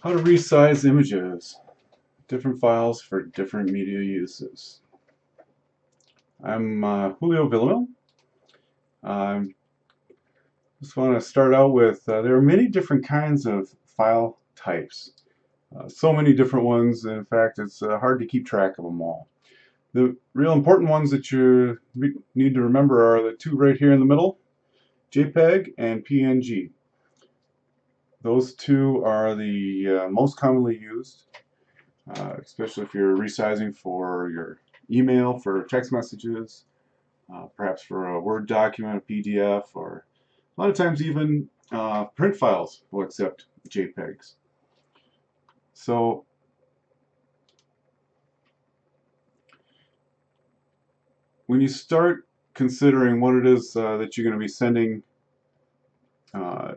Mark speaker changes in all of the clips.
Speaker 1: How to resize images, different files for different media uses. I'm Julio Villamil. I just want to start out with there are many different kinds of file types. So many different ones, in fact, it's hard to keep track of them all. The real important ones that you need to remember are the two right here in the middle, JPEG and PNG. Those two are the most commonly used. Especially if you're resizing for your email, for text messages, perhaps for a Word document, a PDF, or a lot of times even print files will accept JPEGs. So when you start considering what it is that you're going to be sending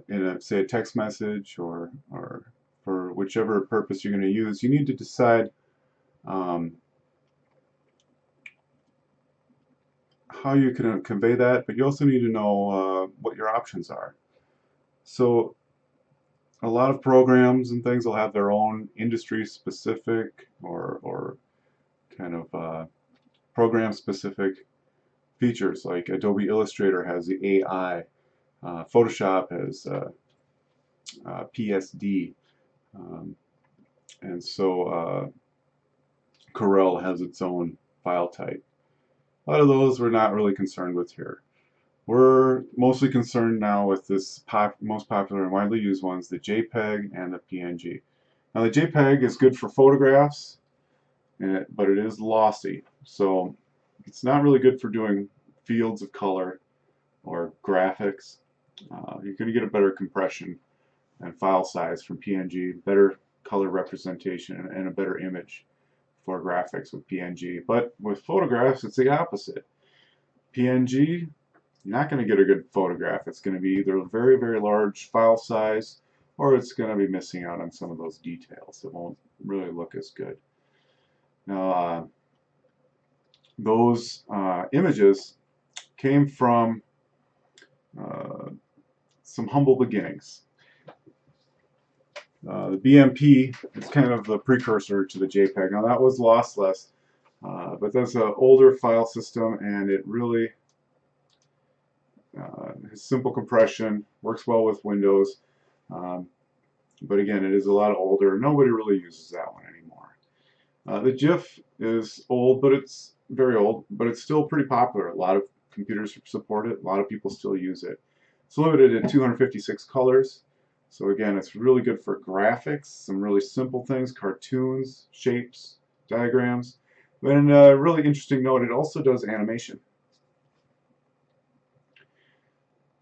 Speaker 1: in a, say, a text message or for whichever purpose you're going to use, you need to decide how you can convey that, but you also need to know what your options are. So a lot of programs and things will have their own industry specific or kind of program specific features, like Adobe Illustrator has the AI, Photoshop has PSD, um, and so Corel has its own file type. A lot of those we're not really concerned with here. We're mostly concerned now with this most popular and widely used ones, the JPEG and the PNG. Now the JPEG is good for photographs, but it is lossy, so it's not really good for doing fields of color or graphics. You're going to get a better compression and file size from PNG, better color representation, and a better image for graphics with PNG. But with photographs, it's the opposite. PNG, you're not going to get a good photograph. It's going to be either a very, very large file size, or it's going to be missing out on some of those details. It won't really look as good. Now, those images came from some humble beginnings. The BMP is kind of the precursor to the JPEG. Now that was lossless, but that's an older file system, and it really has simple compression, works well with Windows, but again, it is a lot older. Nobody really uses that one anymore. The GIF is old, but it's very old, but it's still pretty popular. A lot of computers support it. A lot of people still use it. It's limited to 256 colors. So again, it's really good for graphics, some really simple things, cartoons, shapes, diagrams. And a really interesting note, it also does animation.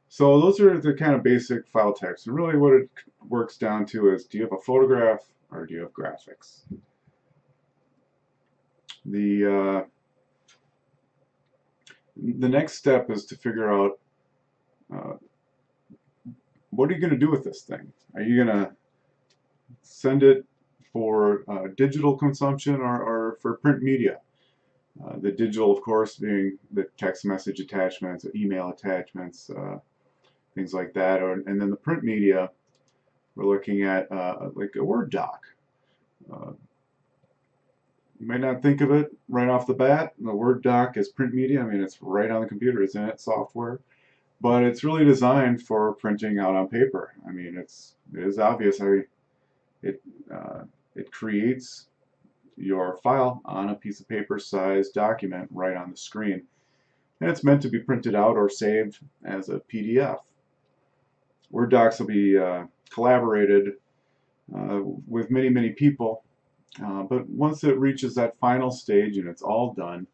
Speaker 1: So those are the kind of basic file types. And really what it works down to is, do you have a photograph or do you have graphics? The next step is to figure out what are you going to do with this thing? Are you going to send it for digital consumption or for print media? The digital, of course, being the text message attachments, email attachments, things like that. And then the print media, we're looking at like a Word doc. You might not think of it right off the bat. The Word doc is print media. I mean, it's right on the computer, it's in software. But it's really designed for printing out on paper. I mean, it is obvious. It creates your file on a piece of paper-sized document right on the screen, and it's meant to be printed out or saved as a PDF. Word docs will be collaborated with many, many people, but once it reaches that final stage and it's all done,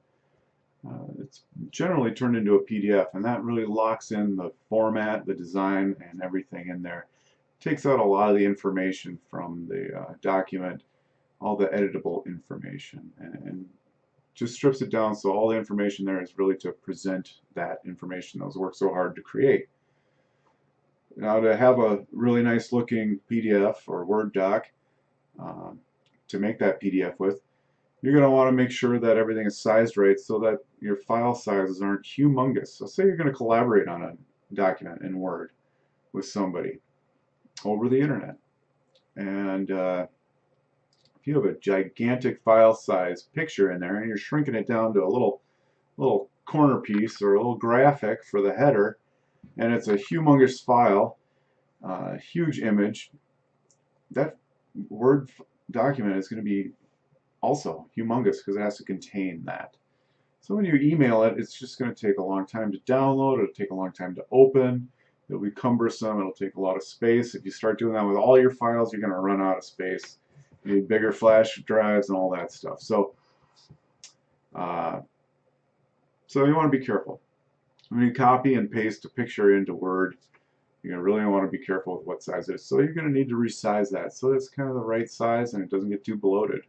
Speaker 1: it's generally turned into a PDF, and that really locks in the format, the design, and everything in there. Takes out a lot of the information from the document, all the editable information, and just strips it down so all the information there is really to present that information that was worked so hard to create. Now, to have a really nice looking PDF or Word doc to make that PDF with, you're going to want to make sure that everything is sized right so that your file sizes aren't humongous. So say you're going to collaborate on a document in Word with somebody over the internet. And if you have a gigantic file size picture in there and you're shrinking it down to a little corner piece or a little graphic for the header, and it's a humongous file, huge image, that Word document is going to be also humongous because it has to contain that. So when you email it, it's just going to take a long time to download, it'll take a long time to open, it'll be cumbersome, it'll take a lot of space. If you start doing that with all your files, you're going to run out of space. You need bigger flash drives and all that stuff. So you want to be careful. When you copy and paste a picture into Word, you're going to really want to be careful with what size it is. So you're going to need to resize that so it's kind of the right size and it doesn't get too bloated.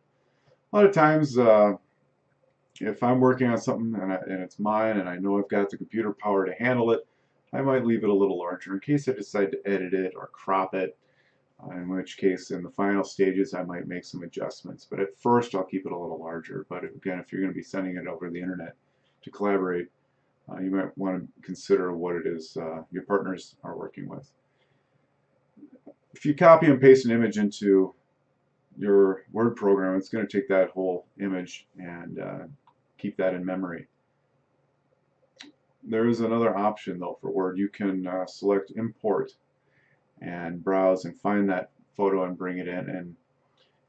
Speaker 1: A lot of times, if I'm working on something and it's mine and I know I've got the computer power to handle it, I might leave it a little larger in case I decide to edit it or crop it, in which case in the final stages I might make some adjustments. But at first I'll keep it a little larger. But again, if you're going to be sending it over the internet to collaborate, you might want to consider what it is your partners are working with. If you copy and paste an image into your Word program, it's going to take that whole image and keep that in memory. There is another option though for Word. You can select import and browse and find that photo and bring it in,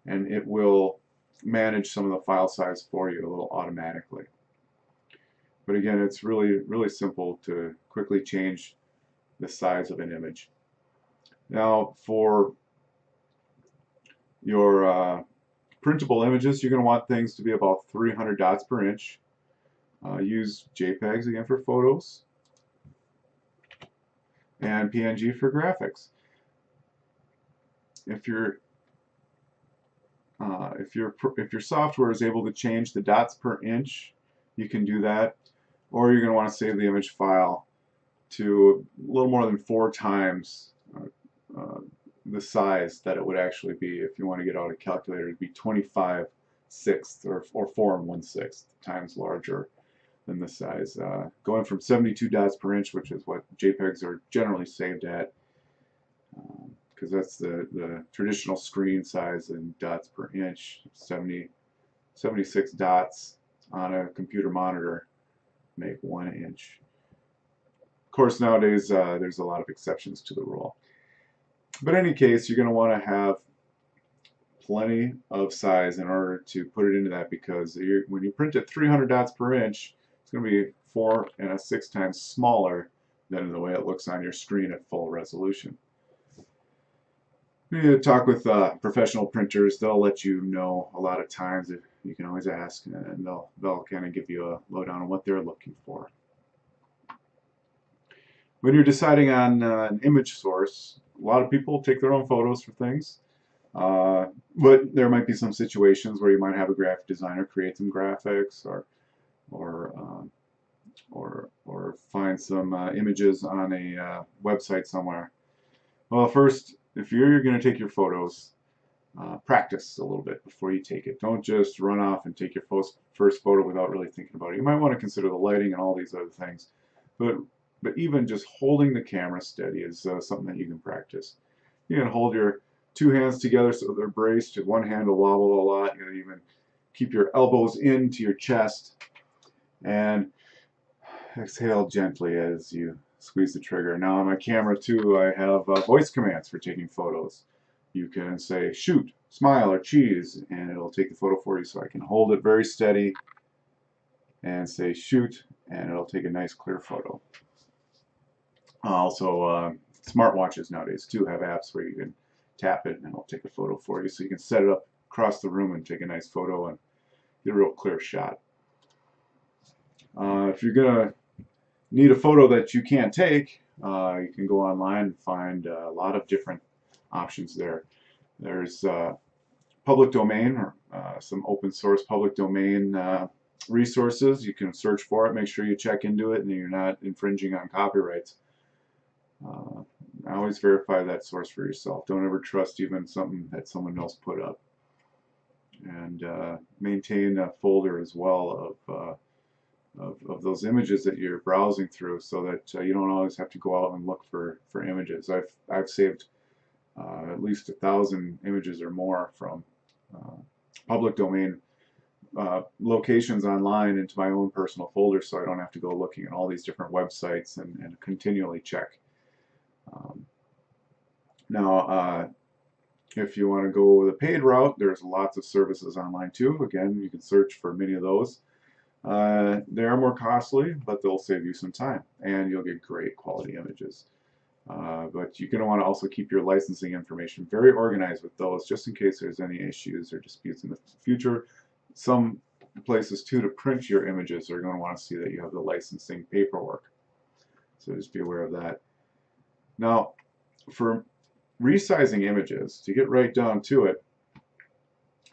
Speaker 1: and it will manage some of the file size for you a little automatically. But again, it's really simple to quickly change the size of an image. Now for your printable images, you're going to want things to be about 300 dots per inch. Use JPEGs again for photos and PNG for graphics. If your software is able to change the dots per inch, you can do that, or you're going to want to save the image file to a little more than 4 times the size that it would actually be. If you want to get out a calculator, it'd be 25/6 or 4 1/6 times larger than the size. Going from 72 dots per inch, which is what JPEGs are generally saved at, because that's the traditional screen size in dots per inch. 76 dots on a computer monitor make 1 inch. Of course, nowadays there's a lot of exceptions to the rule. But in any case, you're going to want to have plenty of size in order to put it into that, because when you print at 300 dots per inch, it's going to be 4 and 6 times smaller than the way it looks on your screen at full resolution. You need to talk with professional printers. They'll let you know a lot of times. You can always ask, and they'll kind of give you a lowdown on what they're looking for. When you're deciding on an image source, a lot of people take their own photos for things, but there might be some situations where you might have a graphic designer create some graphics, or find some images on a website somewhere. Well, first, if you're going to take your photos, practice a little bit before you take it. Don't just run off and take your first photo without really thinking about it. You might want to consider the lighting and all these other things, but even just holding the camera steady is something that you can practice. You can hold your 2 hands together so they're braced. One hand will wobble a lot. You can even keep your elbows into your chest and exhale gently as you squeeze the trigger. Now on my camera too, I have voice commands for taking photos. You can say shoot, smile, or cheese, and it'll take the photo for you. So I can hold it very steady and say shoot, and it'll take a nice clear photo. Also, smartwatches nowadays too have apps where you can tap it and it'll take a photo for you. So you can set it up across the room and take a nice photo and get a real clear shot. If you're going to need a photo that you can't take, you can go online and find a lot of different options there. There's public domain or some open source public domain resources. You can search for it, make sure you check into it and you're not infringing on copyrights. Always verify that source for yourself. Don't ever trust even something that someone else put up. And maintain a folder as well of those images that you're browsing through, so that you don't always have to go out and look for images. I've saved at least 1,000 images or more from uh, public domain locations online into my own personal folder, so I don't have to go looking at all these different websites and continually check. Um, now, if you want to go the paid route, there's lots of services online too. Again, you can search for many of those. They are more costly, but they'll save you some time, and you'll get great quality images. But you're going to want to also keep your licensing information very organized with those, just in case there's any issues or disputes in the future. Some places too, to print your images, are going to want to see that you have the licensing paperwork. So just be aware of that. Now, for resizing images, to get right down to it,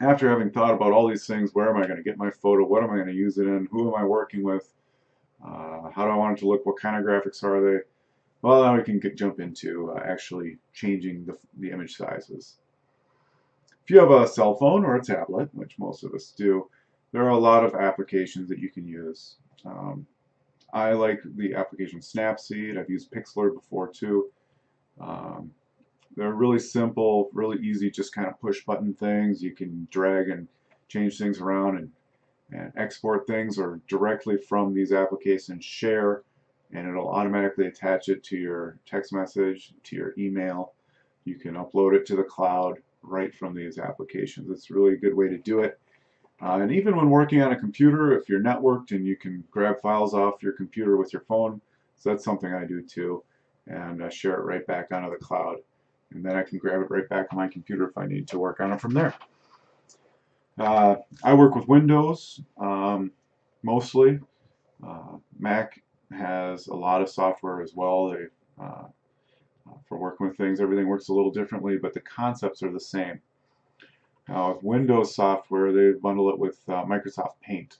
Speaker 1: after having thought about all these things, where am I going to get my photo, what am I going to use it in, who am I working with, how do I want it to look, what kind of graphics are they, well, now we can jump into actually changing the image sizes. If you have a cell phone or a tablet, which most of us do, there are a lot of applications that you can use. I like the application Snapseed. I've used Pixlr before too. Um, they're really simple, really easy, just kind of push button things. You can drag and change things around and export things, or directly from these applications share, and it'll automatically attach it to your text message, to your email. You can upload it to the cloud right from these applications. It's really a good way to do it. And even when working on a computer, if you're networked and you can grab files off your computer with your phone, so that's something I do too, and share it right back onto the cloud. And then I can grab it right back on my computer if I need to work on it from there. I work with Windows mostly. Mac has a lot of software as well. For working with things, everything works a little differently, but the concepts are the same. Now, with Windows software, they bundle it with Microsoft Paint.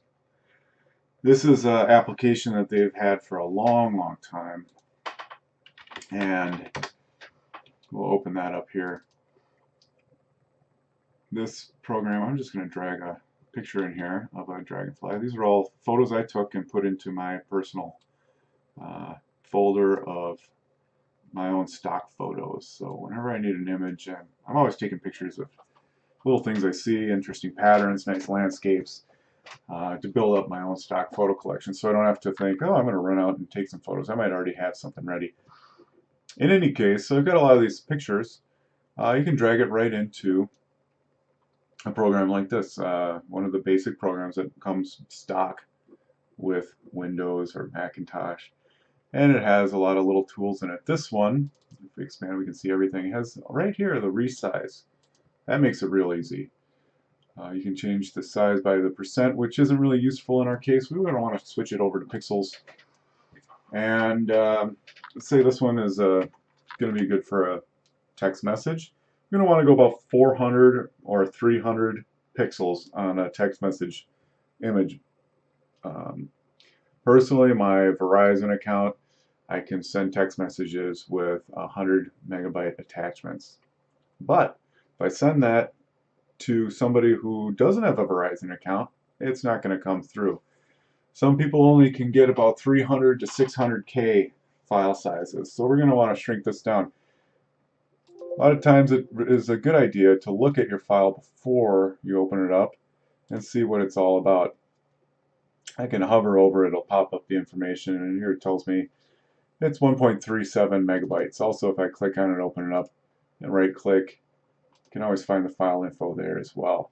Speaker 1: This is an application that they've had for a long, long time. And we'll open that up here. This program, I'm just going to drag a picture in here of a dragonfly. These are all photos I took and put into my personal folder of my own stock photos. So whenever I need an image, I'm always taking pictures of little things I see, interesting patterns, nice landscapes, to build up my own stock photo collection, so I don't have to think, oh, I'm going to run out and take some photos. I might already have something ready. In any case, so I've got a lot of these pictures. You can drag it right into a program like this, one of the basic programs that comes stock with Windows or Macintosh, and it has a lot of little tools in it. This one, if we expand, we can see everything. It has right here the resize. That makes it real easy. You can change the size by the percent, which isn't really useful in our case. We don't want to switch it over to pixels. And let's say this one is going to be good for a text message. You're going to want to go about 400 or 300 pixels on a text message image. Personally, my Verizon account, I can send text messages with 100 megabyte attachments. But if I send that to somebody who doesn't have a Verizon account, it's not going to come through. Some people only can get about 300 to 600K file sizes, so we're going to want to shrink this down. A lot of times it is a good idea to look at your file before you open it up and see what it's all about. I can hover over it, it'll pop up the information, and here it tells me it's 1.37 megabytes. Also, if I click on it, open it up, and right click, you can always find the file info there as well.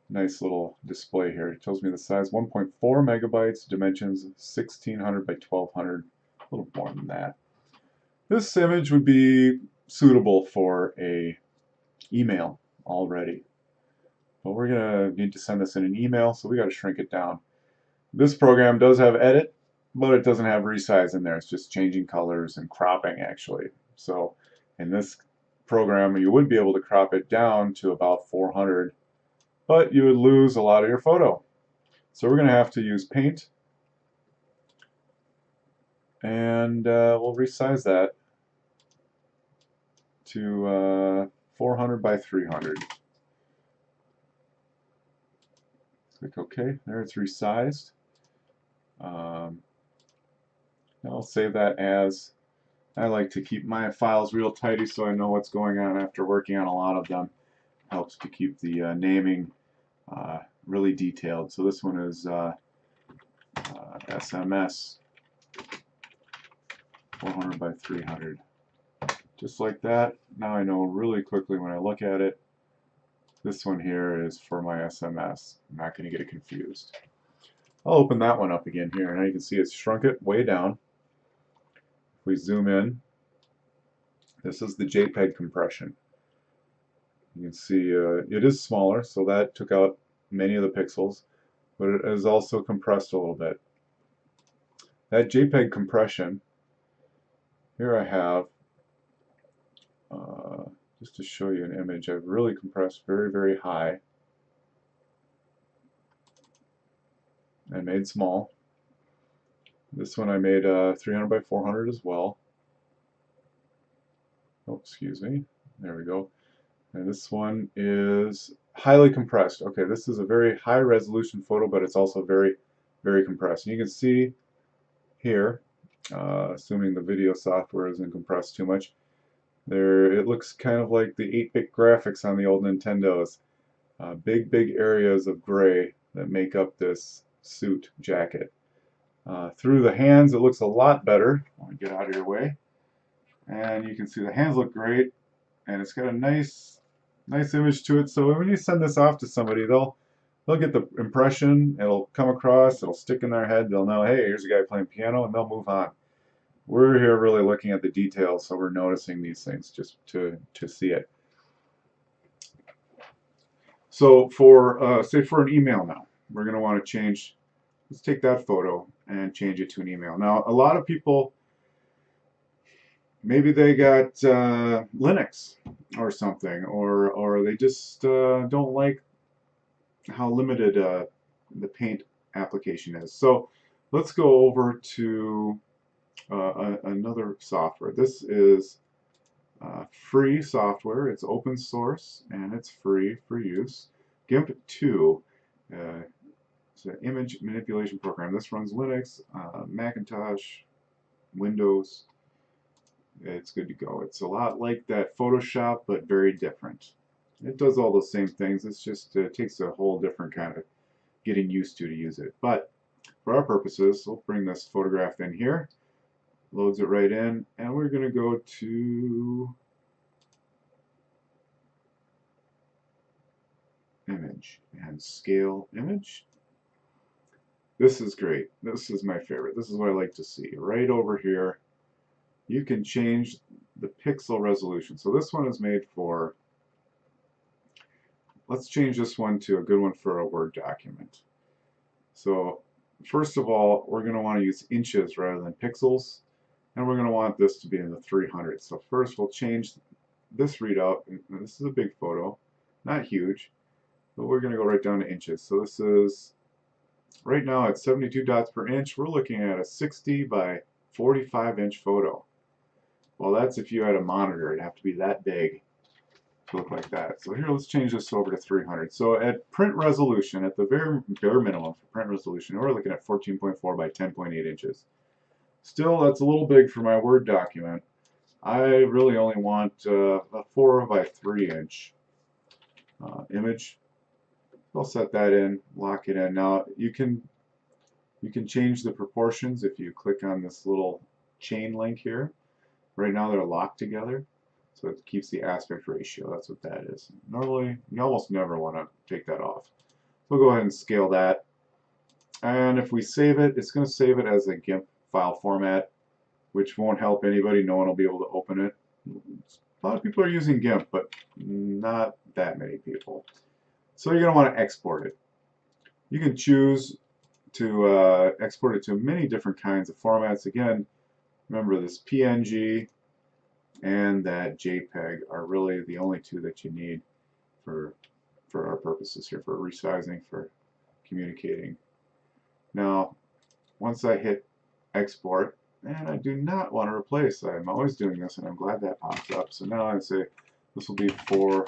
Speaker 1: Nice little display here. It tells me the size 1.4 megabytes, dimensions 1600 by 1200, a little more than that. This image would be suitable for a email already, but we're going to need to send this in an email, so we got to shrink it down. This program does have edit, but it doesn't have resize in there. It's just changing colors and cropping actually. So in this program you would be able to crop it down to about 400, but you would lose a lot of your photo. So we're going to have to use Paint, and we'll resize that to 400 by 300. Click OK. There, it's resized. Now I'll save that as I like to keep my files real tidy so I know what's going on after working on a lot of them. Helps to keep the naming really detailed. So this one is SMS 400 by 300. Just like that. Now I know really quickly when I look at it, this one here is for my SMS. I'm not going to get it confused. I'll open that one up again here. Now you can see it's shrunk it way down. If we zoom in, this is the JPEG compression. You can see it is smaller, so that took out many of the pixels, but it is also compressed a little bit. That JPEG compression, here I have, just to show you an image, I've really compressed very, very high and made small. This one I made 300 by 400 as well. Oh, excuse me. There we go. And this one is highly compressed. Okay, this is a very high resolution photo, but it's also very, very compressed. And you can see here, assuming the video software isn't compressed too much, there it looks kind of like the 8-bit graphics on the old Nintendos. Big, big areas of gray that make up this suit jacket. Through the hands, it looks a lot better. Let me get out of your way. And you can see the hands look great, and it's got a nice image to it. So when you send this off to somebody, they'll get the impression, it'll come across, it'll stick in their head, they'll know, hey, here's a guy playing piano, and they'll move on. We're here really looking at the details, so we're noticing these things just to see it. So for, say for an email now, we're going to want to change, let's take that photo and change it to an email. Now, a lot of people, maybe they got Linux or something, or they just don't like how limited the Paint application is. So let's go over to another software. This is free software. It's open source and it's free for use. GIMP 2. It's an image manipulation program. This runs Linux, Macintosh, Windows. It's good to go. It's a lot like that Photoshop, but very different. It does all those same things. It's just it takes a whole different kind of getting used to use it. But for our purposes, we'll bring this photograph in here. Loads it right in, and we're going to go to image and scale image. This is great. This is my favorite. This is what I like to see. Right over here, you can change the pixel resolution. So this one is made for, let's change this one to a good one for a Word document. So first of all, we're going to want to use inches rather than pixels, and we're going to want this to be in the 300. So first we'll change this readout. This is a big photo, not huge, but we're going to go right down to inches. So this is, right now at 72 dots per inch, we're looking at a 60 by 45 inch photo. Well, that's if you had a monitor. It'd have to be that big to look like that. So here, let's change this over to 300. So at print resolution, at the very bare minimum for print resolution, we're looking at 14.4 by 10.8 inches. Still, that's a little big for my Word document. I really only want a 4 by 3 inch image. I'll set that in, lock it in. Now you can change the proportions if you click on this little chain link here. Right now they're locked together, so it keeps the aspect ratio. That's what that is. Normally, you almost never want to take that off. We'll go ahead and scale that. And if we save it, it's going to save it as a GIMP file format, which won't help anybody. No one will be able to open it. A lot of people are using GIMP, but not that many people. So you're going to want to export it. You can choose to export it to many different kinds of formats. Again, remember this PNG and that JPEG are really the only two that you need for our purposes here, for resizing, for communicating. Now, once I hit export, and I do not want to replace, I'm always doing this, and I'm glad that pops up. So now I say this will be for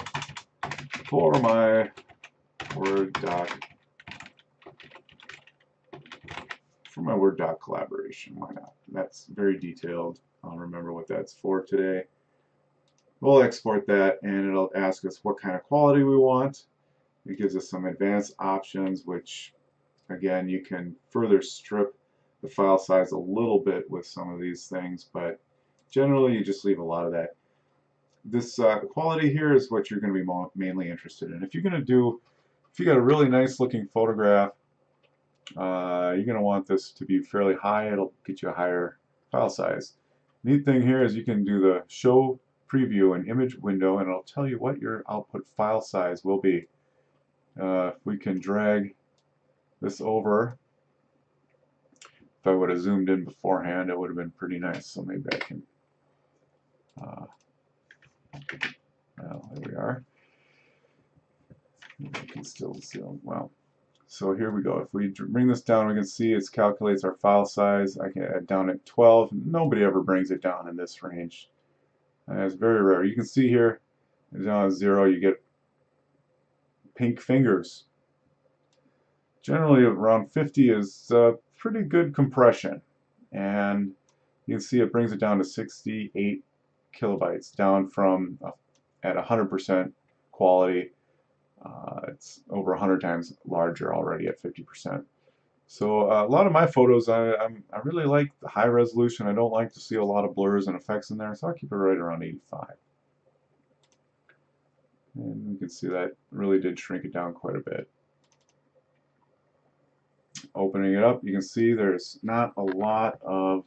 Speaker 1: my Word doc, for my Word doc collaboration. Why not? That's very detailed. I'll remember what that's for today. We'll export that and it'll ask us what kind of quality we want. It gives us some advanced options, which again, you can further strip the file size a little bit with some of these things, but generally you just leave a lot of that. This quality here is what you're going to be mainly interested in. If you're going to do, if you got a really nice looking photograph, you're going to want this to be fairly high. It'll get you a higher file size. Neat thing here is you can do the show preview and image window, and it'll tell you what your output file size will be. If we can drag this over, if I would have zoomed in beforehand, it would have been pretty nice. So maybe I can, well, there we are. Maybe I can still zoom. Well, so here we go. If we bring this down, we can see it calculates our file size. I can add down at 12. Nobody ever brings it down in this range. It's very rare. You can see here, down at 0, you get pink fingers. Generally, around 50 is pretty good compression, and you can see it brings it down to 68 kilobytes, down from at 100% quality. It's over 100 times larger already at 50%. So a lot of my photos, I really like the high resolution. I don't like to see a lot of blurs and effects in there, so I'll keep it right around 85. And you can see that really did shrink it down quite a bit. Opening it up, you can see there's not a lot of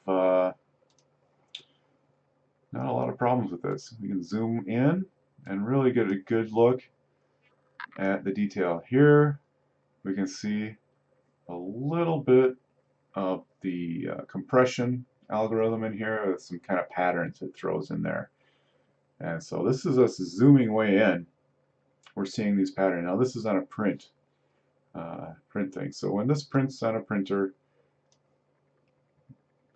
Speaker 1: problems with this. You can zoom in and really get a good look at the detail. Here we can see a little bit of the compression algorithm in here with some kind of patterns it throws in there. And so this is us zooming way in. We're seeing these patterns. Now this is on a print thing. So when this prints on a printer,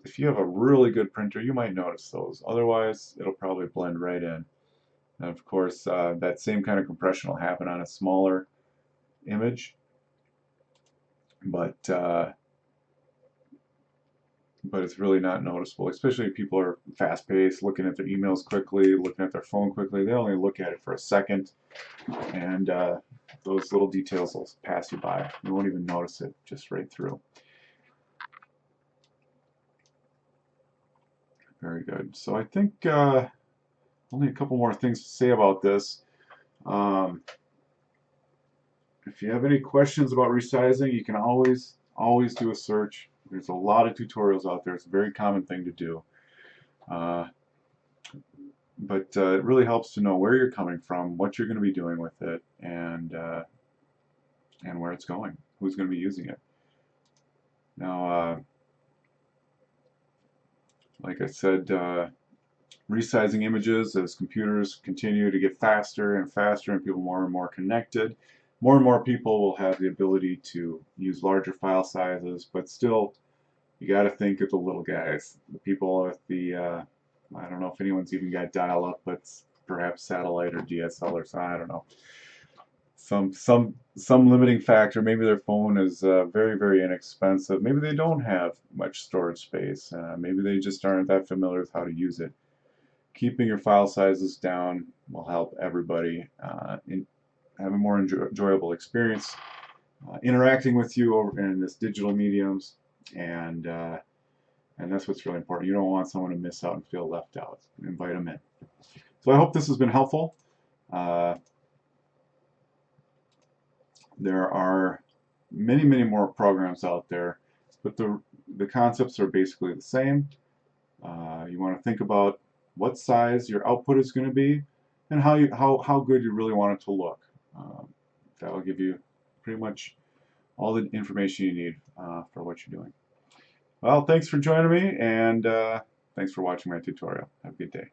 Speaker 1: if you have a really good printer, you might notice those. Otherwise, it'll probably blend right in. And of course, that same kind of compression will happen on a smaller image, but it's really not noticeable, especially if people are fast-paced, looking at their emails quickly, looking at their phone quickly. They only look at it for a second, and those little details will pass you by. You won't even notice it, just right through. Very good. So I think only a couple more things to say about this. If you have any questions about resizing, you can always do a search. There's a lot of tutorials out there. It's a very common thing to do. But it really helps to know where you're coming from, what you're going to be doing with it, and where it's going, who's going to be using it. Now, like I said, resizing images as computers continue to get faster and faster and people more and more connected. More and more people will have the ability to use larger file sizes, but still, you got to think of the little guys, the people with the, I don't know if anyone's even got dial-up, but perhaps satellite or DSL or something, I don't know. Some limiting factor. Maybe their phone is very, very inexpensive. Maybe they don't have much storage space. Maybe they just aren't that familiar with how to use it. Keeping your file sizes down will help everybody have a more enjoyable experience interacting with you over in this digital mediums, and that's what's really important. You don't want someone to miss out and feel left out. Invite them in. So I hope this has been helpful. There are many, many more programs out there, but the concepts are basically the same. You want to think about what size your output is going to be, and how good you really want it to look. That will give you pretty much all the information you need for what you're doing. Well, thanks for joining me, and thanks for watching my tutorial. Have a good day.